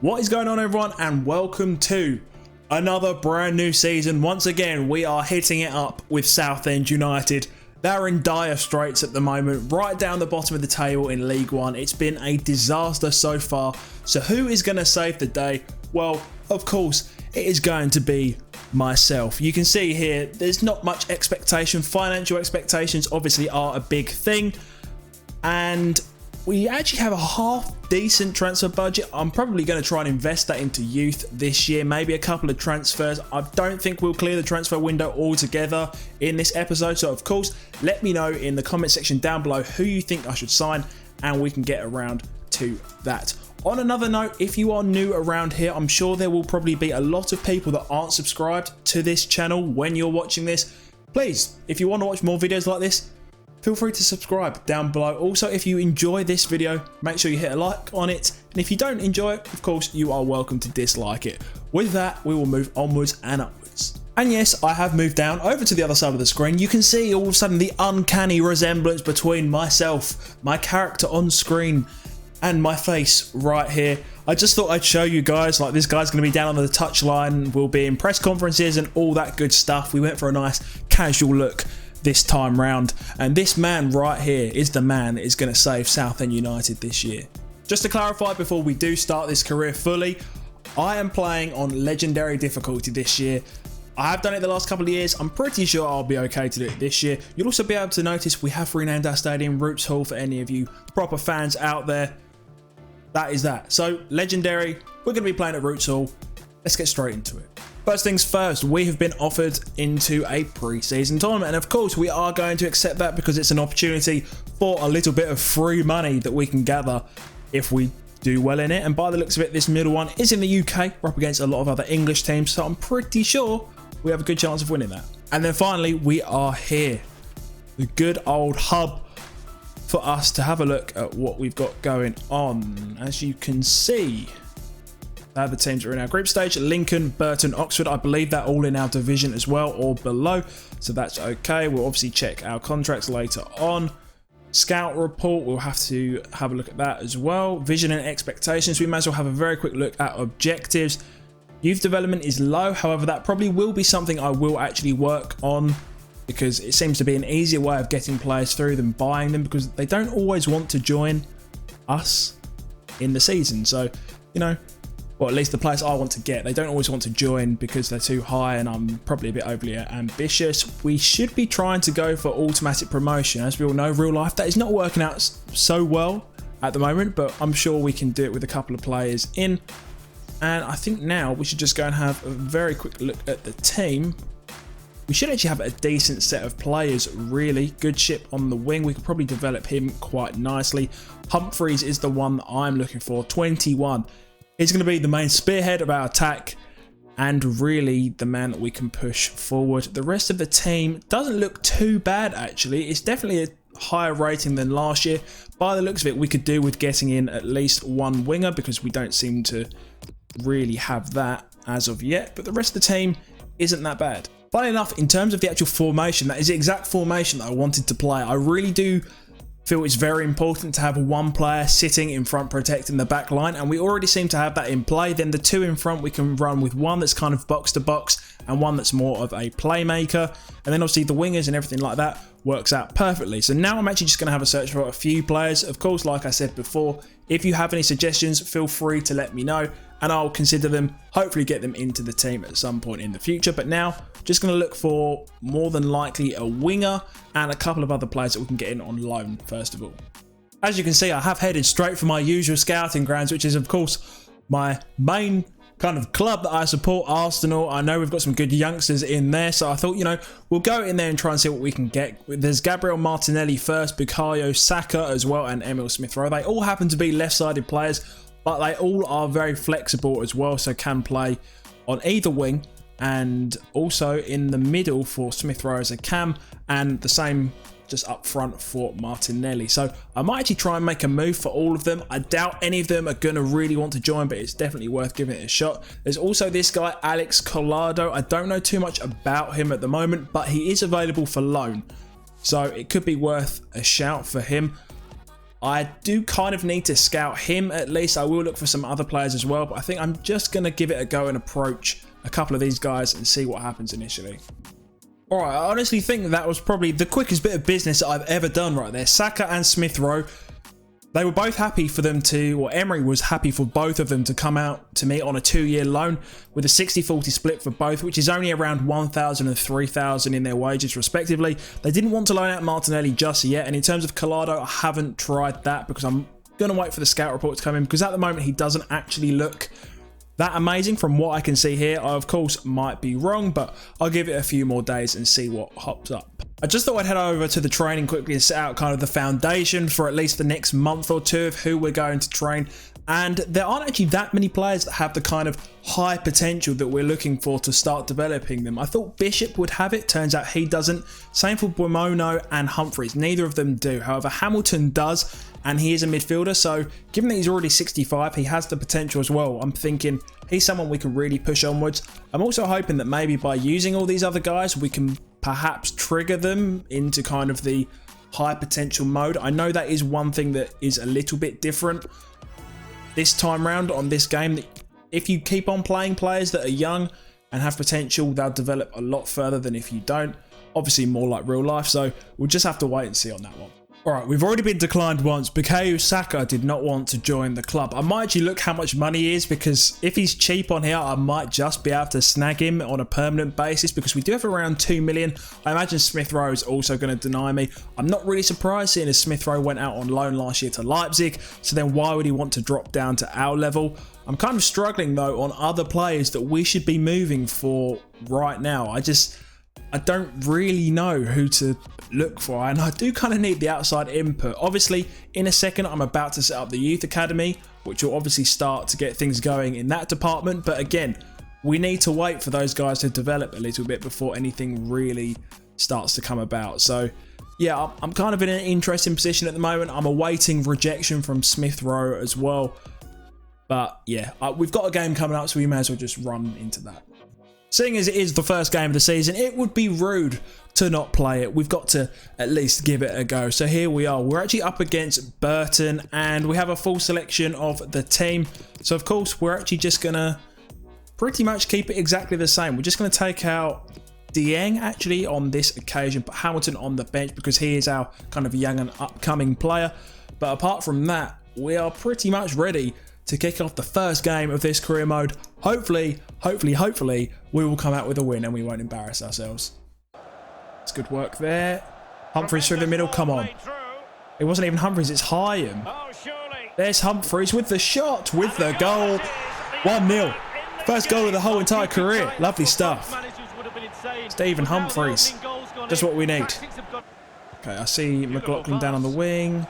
What is going on, everyone, and welcome to another brand new season. Once again, we are hitting it up with Southend United. They're in dire straits at the moment, right down the bottom of the table in League One. It's been a disaster so far. So who is going to save the day? Well, of course, it is going to be myself. You can see here, there's not much expectation. Financial expectations obviously are a big thing. And we actually have a half decent transfer budget. I'm probably going to try and invest that into youth this year, maybe a couple of transfers. I don't think we'll clear the transfer window altogether in this episode. So of course, let me know in the comment section down below who you think I should sign, and we can get around to that. On another note, if you are new around here, I'm sure there will probably be a lot of people that aren't subscribed to this channel when you're watching this. Please, if you want to watch more videos like this, feel free to subscribe down below. Also, if you enjoy this video, make sure you hit a like on it. And if you don't enjoy it, of course, you are welcome to dislike it. With that, we will move onwards and upwards. And yes, I have moved down over to the other side of the screen. You can see all of a sudden the uncanny resemblance between myself, my character on screen, and my face right here. I just thought I'd show you guys, like, this guy's going to be down on the touchline. We'll be in press conferences and all that good stuff. We went for a nice casual look this time round, and this man right here is the man that is going to save Southend United this year. Just to clarify before we do start this career fully, I am playing on legendary difficulty this year. I have done it the last couple of years. I'm pretty sure I'll be okay to do it this year. You'll also be able to notice we have renamed our stadium Roots Hall for any of you proper fans out there. That is that. So legendary, we're going to be playing at Roots Hall. Let's get straight into it. First things first, we have been offered into a pre-season tournament, and of course we are going to accept that because it's an opportunity for a little bit of free money that we can gather if we do well in it. And by the looks of it, this middle one is in the UK. We're up against a lot of other English teams, so I'm pretty sure we have a good chance of winning that. And then finally, we are here, the good old hub for us to have a look at what we've got going on. As you can see, the teams are in our group stage: Lincoln, Burton, Oxford. I believe they're all in our division as well, or below, so that's okay. We'll obviously check our contracts later on. Scout report, we'll have to have a look at that as well. Vision and expectations, we might as well have a very quick look at objectives. Youth development is low, however that probably will be something I will actually work on, because it seems to be an easier way of getting players through than buying them, because they don't always want to join us in the season. So, you know, or at least the players I want to get, they don't always want to join because they're too high, and I'm probably a bit overly ambitious. We should be trying to go for automatic promotion. As we all know, real life, that is not working out so well at the moment, but I'm sure we can do it with a couple of players in. And I think now we should just go and have a very quick look at the team. We should actually have a decent set of players, really. Good ship on the wing. We could probably develop him quite nicely. Humphreys is the one that I'm looking for, 21. He's going to be the main spearhead of our attack and really the man that we can push forward. The rest of the team doesn't look too bad, actually. It's definitely a higher rating than last year. By the looks of it, we could do with getting in at least one winger, because we don't seem to really have that as of yet. But the rest of the team isn't that bad. Funny enough, in terms of the actual formation, that is the exact formation that I wanted to play. I really do feel it's very important to have one player sitting in front protecting the back line, and we already seem to have that in play. Then the two in front, we can run with one that's kind of box to box and one that's more of a playmaker, and then obviously the wingers and everything like that works out perfectly. So now I'm actually just going to have a search for a few players. Of course, like I said before, if you have any suggestions, feel free to let me know and I'll consider them, hopefully get them into the team at some point in the future. But now, just going to look for more than likely a winger and a couple of other players that we can get in on loan, first of all. As you can see, I have headed straight for my usual scouting grounds, which is, of course, my main kind of club that I support, Arsenal. I know we've got some good youngsters in there, so I thought, you know, we'll go in there and try and see what we can get. There's Gabriel Martinelli first, Bukayo Saka as well, and Emil Smith-Rowe. They all happen to be left-sided players, but they all are very flexible as well, so can play on either wing and also in the middle for Smith-Rowe as a cam, and the same just up front for Martinelli. So I might actually try and make a move for all of them. I doubt any of them are going to really want to join, but it's definitely worth giving it a shot. There's also this guy, Alex Collado. I don't know too much about him at the moment, but he is available for loan, so it could be worth a shout for him. I do kind of need to scout him at least. I will look for some other players as well, but I think I'm just going to give it a go and approach a couple of these guys and see what happens initially. Alright, I honestly think that was probably the quickest bit of business that I've ever done right there. Saka and Smith Rowe, they were both happy for them to, or Emery was happy for both of them to come out to me on a 2-year loan with a 60-40 split for both, which is only around 1,000 and 3,000 in their wages respectively. They didn't want to loan out Martinelli just yet, and in terms of Collado, I haven't tried that because I'm going to wait for the scout report to come in, because at the moment he doesn't actually look that amazing from what I can see here. I of course might be wrong, but I'll give it a few more days and see what hops up. I just thought I'd head over to the training quickly and set out kind of the foundation for at least the next month or two of who we're going to train. And there aren't actually that many players that have the kind of high potential that we're looking for to start developing them. I thought Bishop would have it, turns out he doesn't. Same for Buono and Humphreys, neither of them do. However, Hamilton does, and he is a midfielder, so given that he's already 65, he has the potential as well. I'm thinking he's someone we can really push onwards. I'm also hoping that maybe by using all these other guys, we can perhaps trigger them into kind of the high potential mode. I know that is one thing that is a little bit different this time round on this game, that if you keep on playing players that are young and have potential, they'll develop a lot further than if you don't. Obviously more like real life, so we'll just have to wait and see on that one. Alright, we've already been declined once. Bukayo Saka did not want to join the club. I might actually look how much money he is, because if he's cheap on here, I might just be able to snag him on a permanent basis, because we do have around 2 million. I imagine Smith Rowe is also going to deny me. I'm not really surprised, seeing as Smith Rowe went out on loan last year to Leipzig, so then why would he want to drop down to our level? I'm kind of struggling though on other players that we should be moving for right now. I don't really know who to look for, and I do kind of need the outside input. Obviously, in a second, I'm about to set up the youth academy, which will obviously start to get things going in that department. But again, we need to wait for those guys to develop a little bit before anything really starts to come about. So yeah, I'm kind of in an interesting position at the moment. I'm awaiting rejection from Smith Rowe as well. But yeah, we've got a game coming up, so we may as well just run into that. Seeing as it is the first game of the season, it would be rude to not play it. We've got to at least give it a go. So here we are. We're actually up against Burton, and we have a full selection of the team. So of course, we're actually just going to pretty much keep it exactly the same. We're just going to take out Dieng actually on this occasion, but Hamilton on the bench because he is our kind of young and upcoming player. But apart from that, we are pretty much ready to kick off the first game of this career mode. Hopefully, we will come out with a win and we won't embarrass ourselves. It's good work there. Humphreys through the middle, come on. It wasn't even Humphreys, it's Hyam. There's Humphreys with the shot, with the goal. 1-0. First goal of the whole entire career. Lovely stuff. Stephen Humphreys. Just what we need. Okay, I see McLaughlin down on the wing.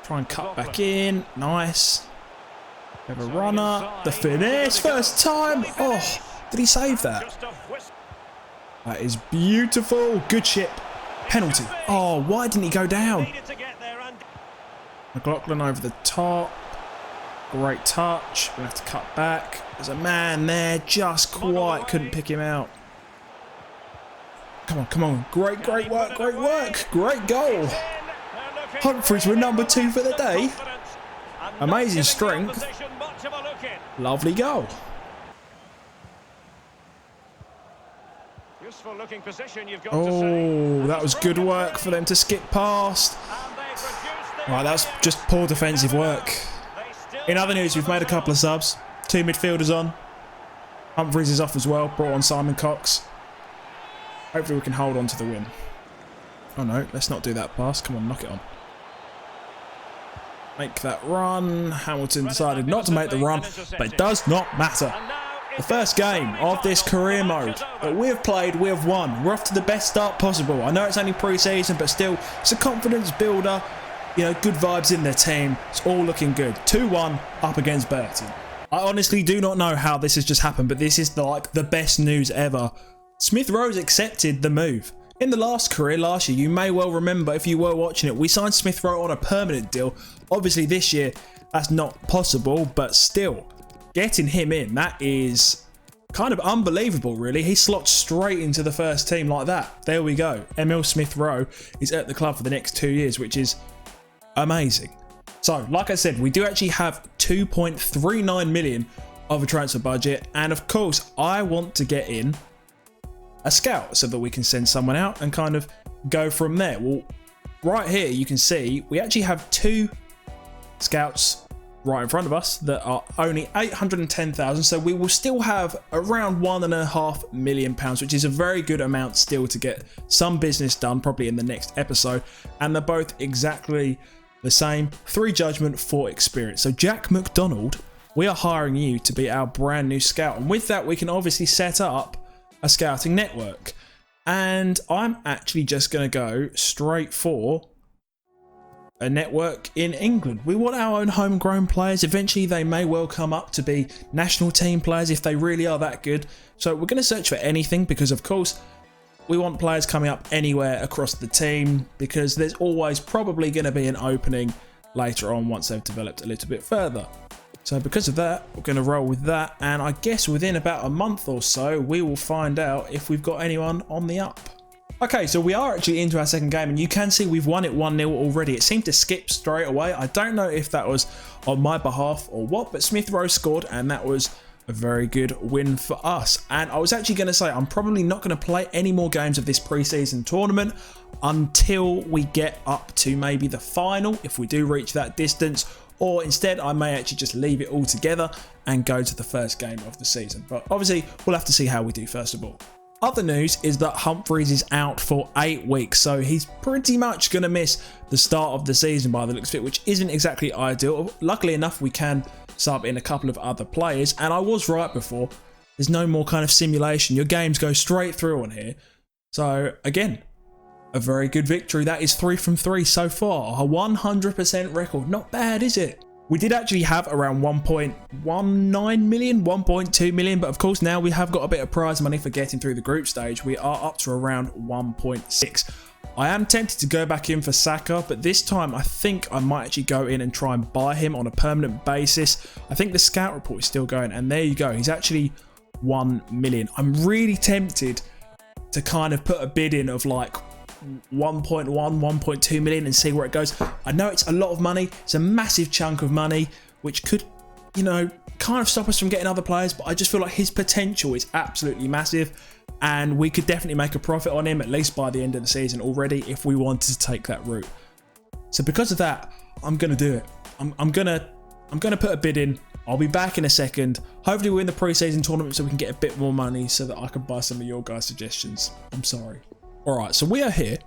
Try and cut back in. Nice. We have a runner. The finish. First time. Oh, did he save that? That is beautiful. Good chip. Penalty. Oh, why didn't he go down? McLaughlin over the top. Great touch. We have to cut back. There's a man there. Just quite couldn't pick him out. Come on, come on. Great work, great work. Great goal. Humphreys were number 2 for the day. Amazing strength. Lovely goal. Oh, that was good work for them to skip past. Right, that's just poor defensive work. In other news, we've made a couple of subs. 2 midfielders on. Humphreys is off as well. Brought on Simon Cox. Hopefully we can hold on to the win. Oh no, let's not do that pass. Come on, knock it on. Make that run. Hamilton decided not to make the run, but it does not matter. The first game of this career mode that we have played, we have won. We're off to the best start possible. I know it's only pre-season, but still, it's a confidence builder. You know, good vibes in their team. It's all looking good. 2-1 up against Burton. I honestly do not know how this has just happened, but this is like the best news ever. Smith Rowe's accepted the move. In the last career, last year, you may well remember if you were watching it, we signed Smith Rowe on a permanent deal. Obviously this year, that's not possible, but still, getting him in, that is kind of unbelievable really. He slots straight into the first team like that. There we go. Emil Smith Rowe is at the club for the next 2 years, which is amazing. So, like I said, we do actually have 2.39 million of a transfer budget. And of course, I want to get in a scout so that we can send someone out and kind of go from there. Well, right here, you can see we actually have 2 scouts right in front of us that are only 810,000. So we will still have around £1.5 million, which is a very good amount still to get some business done, probably in the next episode. And they're both exactly the same, 3 judgment, 4 experience. So Jack McDonald, we are hiring you to be our brand new scout. And with that, we can obviously set up a scouting network. And I'm actually just going to go straight for a network in England. We want our own homegrown players. Eventually, they may well come up to be national team players if they really are that good. So we're going to search for anything because, of course, we want players coming up anywhere across the team because there's always probably going to be an opening later on once they've developed a little bit further. So because of that, we're going to roll with that. And I guess within about a month or so, we will find out if we've got anyone on the up. Okay, so we are actually into our second game, and you can see we've won it 1-0 already. It seemed to skip straight away. I don't know if that was on my behalf or what, but Smith Rowe scored, and that was a very good win for us. And I was actually going to say I'm probably not going to play any more games of this pre-season tournament until we get up to maybe the final, if we do reach that distance, or instead I may actually just leave it all together and go to the first game of the season. But obviously we'll have to see how we do first of all. Other news is that Humphreys is out for 8 weeks, so he's pretty much going to miss the start of the season by the looks of it, which isn't exactly ideal. Luckily enough, we can sub in a couple of other players, and I was right before. There's no more kind of simulation. Your games go straight through on here. So again, a very good victory. That is 3 from 3 so far. A 100% record. Not bad, is it? We did actually have around 1.19 million, 1.2 million, but of course now we have got a bit of prize money for getting through the group stage. We are up to around 1.6. I am tempted to go back in for Saka, but this time I think I might actually go in and try and buy him on a permanent basis. I think the scout report is still going, and there you go. He's actually 1 million. I'm really tempted to kind of put a bid in of like 1.1, 1.2 million and see where it goes. I know it's a lot of money. It's a massive chunk of money, which could, you know, kind of stop us from getting other players, but I just feel like his potential is absolutely massive, and we could definitely make a profit on him, at least by the end of the season already, if we wanted to take that route. So because of that, I'm going to do it. I'm going to put a bid in. I'll be back in a second. Hopefully we'll win the pre-season tournament so we can get a bit more money so that I can buy some of your guys' suggestions. I'm sorry. Alright, so we are here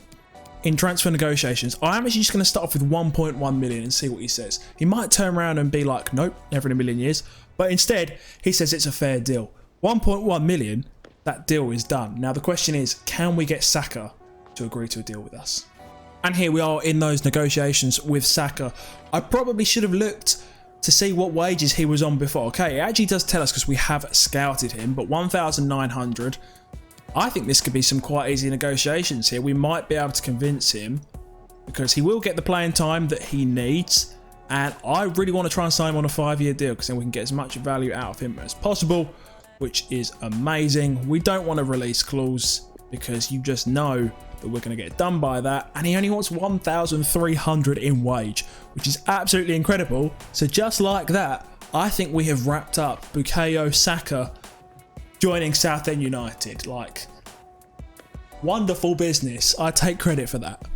in transfer negotiations. I am actually just going to start off with 1.1 million and see what he says. He might turn around and be like, nope, never in a million years. But instead, he says it's a fair deal. 1.1 million, that deal is done. Now the question is, can we get Saka to agree to a deal with us? And here we are in those negotiations with Saka. I probably should have looked to see what wages he was on before. Okay, it actually does tell us because we have scouted him, but 1,900. I think this could be some quite easy negotiations here. We might be able to convince him because he will get the playing time that he needs. And I really want to try and sign him on a 5-year deal because then we can get as much value out of him as possible, which is amazing. We don't want a release clause because you just know that we're going to get done by that. And he only wants 1,300 in wage, which is absolutely incredible. So just like that, I think we have wrapped up Bukayo Saka joining Southend United. Like, wonderful business. I take credit for that.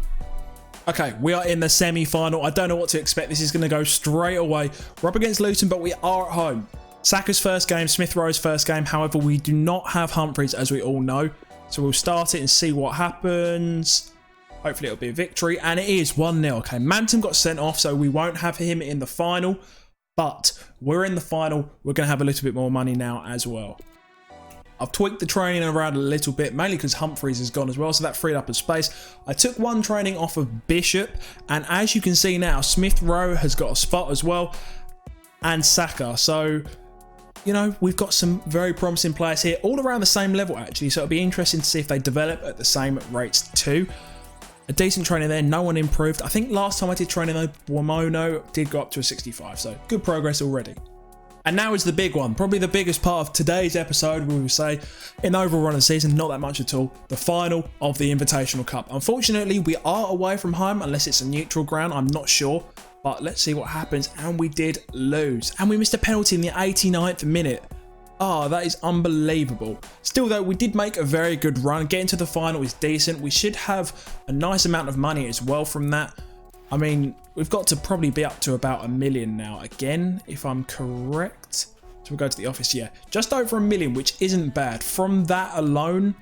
Okay, we are in the semi-final. I don't know what to expect. This is going to go straight away. We're up against Luton, but we are at home. Saka's first game, Smith Rowe's first game. However, we do not have Humphreys, as we all know. So we'll start it and see what happens. Hopefully it'll be a victory. And it is 1-0. Okay, Manton got sent off, so we won't have him in the final. But we're in the final. We're going to have a little bit more money now as well. I've tweaked the training around a little bit, mainly because Humphreys is gone as well, so that freed up a space. I took one training off of Bishop, and as you can see now, Smith Rowe has got a spot as well, and Saka. So, you know, we've got some very promising players here, all around the same level actually, so it'll be interesting to see if they develop at the same rates too. A decent training there, no one improved. I think last time I did training though, Wamono did go up to a 65, so good progress already. And now is the big one, probably the biggest part of today's episode, we will say, in the overall run of the season, not that much at all, the final of the Invitational Cup. Unfortunately, we are away from home, unless it's a neutral ground, I'm not sure, but let's see what happens, and we did lose. And we missed a penalty in the 89th minute. Oh, that is unbelievable. Still though, we did make a very good run. Getting to the final is decent. We should have a nice amount of money as well from that. I mean, we've got to probably be up to about $1 million now again, if I'm correct. So we'll go to the office, yeah. Just over $1 million, which isn't bad. From that alone,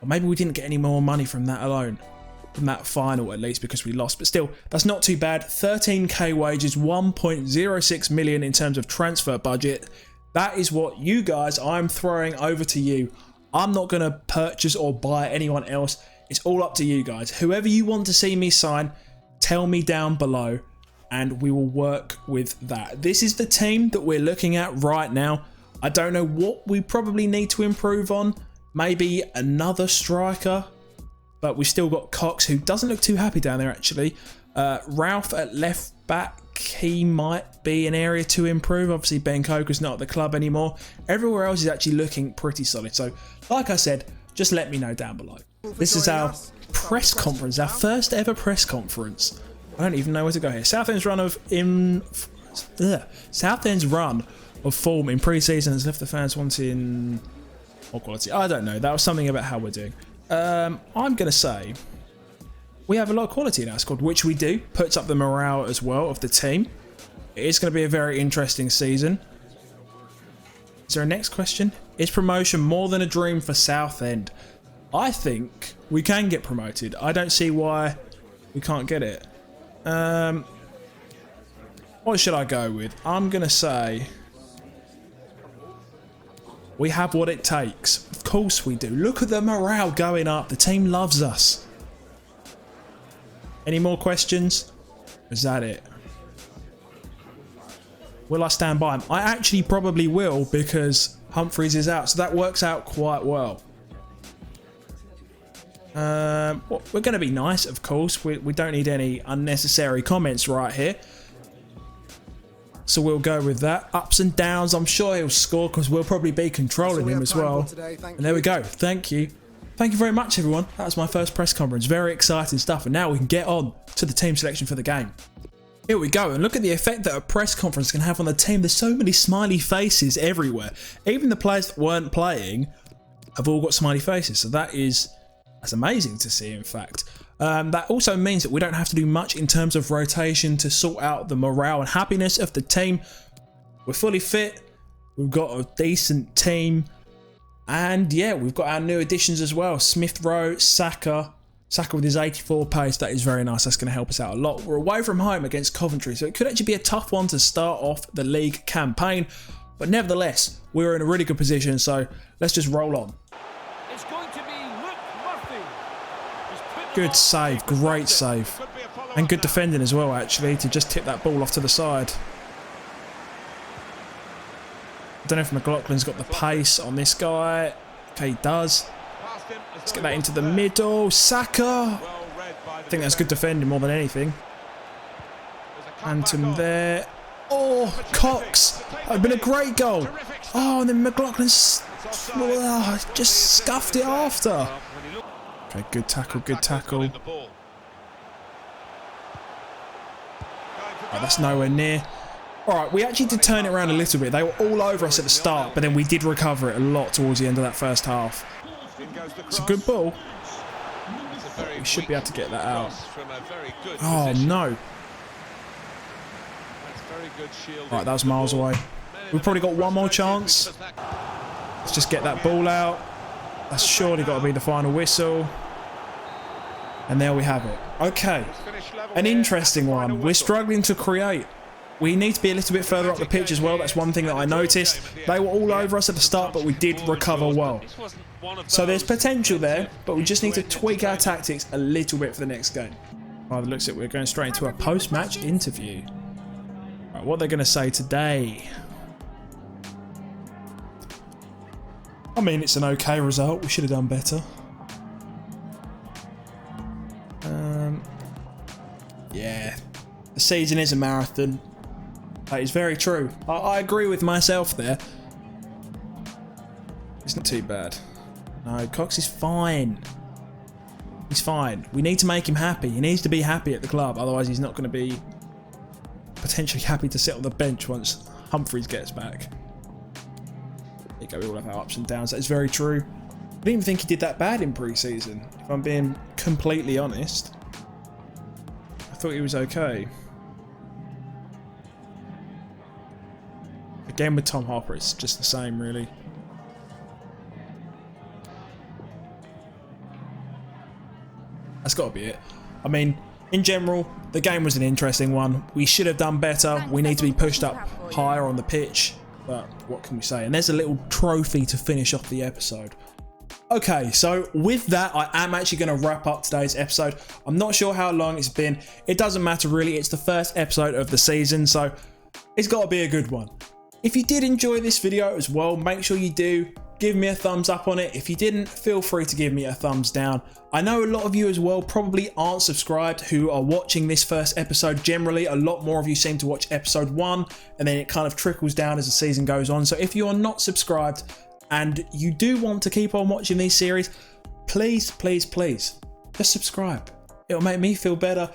or maybe we didn't get any more money from that alone. From that final, at least, because we lost. But still, that's not too bad. 13k wages, 1.06 million in terms of transfer budget. That is what you guys, I'm throwing over to you. I'm not going to purchase or buy anyone else. It's all up to you guys. Whoever you want to see me sign, tell me down below and we will work with that. This is the team that we're looking at right now. I don't know what we probably need to improve on. Maybe another striker, but we've still got Cox, who doesn't look too happy down there actually. Ralph at left back, he might be an area to improve. Obviously Ben Coker's not at the club anymore. Everywhere else is actually looking pretty solid. So like I said, just let me know down below. This is our press conference, our first ever press conference. I don't even know where to go here. Southend's run of form in pre-season has left the fans wanting more quality. I don't know. That was something about how we're doing. I'm gonna say we have a lot of quality in our squad, which we do. Puts up the morale as well of the team. It is going to be a very interesting season. Is there a next question? Is promotion more than a dream for Southend? I think we can get promoted. I don't see why we can't get it. What should I go with? I'm going to say we have what it takes. Of course we do. Look at the morale going up. The team loves us. Any more questions? Is that it? Will I stand by him? I actually probably will, because Humphreys is out, so that works out quite well. Well, we're going to be nice, of course. We don't need any unnecessary comments right here. So we'll go with that. Ups and downs, I'm sure he'll score, because we'll probably be controlling him as well. And there we go. Thank you. Thank you very much, everyone. That was my first press conference. Very exciting stuff. And now we can get on to the team selection for the game. Here we go. And look at the effect that a press conference can have on the team. There's so many smiley faces everywhere. Even the players that weren't playing have all got smiley faces. So that's amazing to see, in fact. That also means that we don't have to do much in terms of rotation to sort out the morale and happiness of the team. We're fully fit. We've got a decent team. And yeah, we've got our new additions as well. Smith Rowe, Saka with his 84 pace. That is very nice. That's going to help us out a lot. We're away from home against Coventry, so it could actually be a tough one to start off the league campaign. But nevertheless, we're in a really good position, so let's just roll on. It's going to be Luke Murphy. Good save, great save. And good defending as well, actually, to just tip that ball off to the side. I don't know if McLaughlin's got the pace on this guy. Okay, he does. Let's get that into the middle. Saka. I think that's good defending more than anything. Phantom there. Oh, Cox. That would have been a great goal. Oh, and then McLaughlin's just scuffed it after. Okay, good tackle, good tackle. Oh, that's nowhere near. Alright, we actually did turn it around a little bit. They were all over us at the start, but then we did recover it a lot towards the end of that first half. It's a good ball. We should be able to get that out. Oh, no. Right, that was miles away. We've probably got one more chance. Let's just get that ball out. That's surely got to be the final whistle. And there we have it. Okay. An interesting one. We're struggling to create. We need to be a little bit further up the pitch as well. That's one thing that I noticed. They were all over us at the start, but we did recover well. So there's potential there, but we just need to tweak our tactics a little bit for the next game. By the looks of it, we're going straight into a post-match interview. Right, what they're going to say today. I mean, it's an okay result. We should have done better. Yeah, the season is a marathon. That is very true. I agree with myself there. It's not too bad. No, Cox is fine. He's fine. We need to make him happy. He needs to be happy at the club. Otherwise, he's not going to be potentially happy to sit on the bench once Humphreys gets back. There you go. We all have our ups and downs. That is very true. I didn't even think he did that bad in pre-season, if I'm being completely honest. I thought he was okay. Again with Tom Harper, it's just the same, really. That's got to be it. I mean, in general, the game was an interesting one. We should have done better. We need to be pushed up higher on the pitch. But what can we say? And there's a little trophy to finish off the episode. Okay, so with that, I am actually going to wrap up today's episode. I'm not sure how long it's been. It doesn't matter really. It's the first episode of the season, so it's got to be a good one. If you did enjoy this video as well, make sure you do give me a thumbs up on it. If you didn't, feel free to give me a thumbs down. I know a lot of you as well probably aren't subscribed who are watching this first episode. Generally, a lot more of you seem to watch episode 1 and then it kind of trickles down as the season goes on. So if you are not subscribed and you do want to keep on watching these series, please, please, please, just subscribe. It'll make me feel better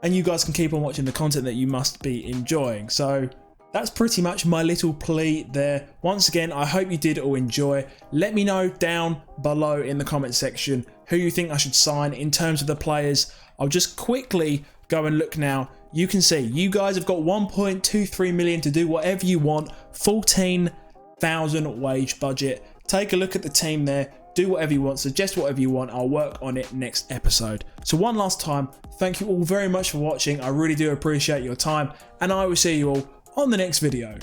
and you guys can keep on watching the content that you must be enjoying. So that's pretty much my little plea there. Once again, I hope you did all enjoy. Let me know down below in the comment section who you think I should sign in terms of the players. I'll just quickly go and look now. You can see you guys have got 1.23 million to do whatever you want. 14,000 wage budget. Take a look at the team there. Do whatever you want. Suggest whatever you want. I'll work on it next episode. So one last time, thank you all very much for watching. I really do appreciate your time and I will see you all on the next video.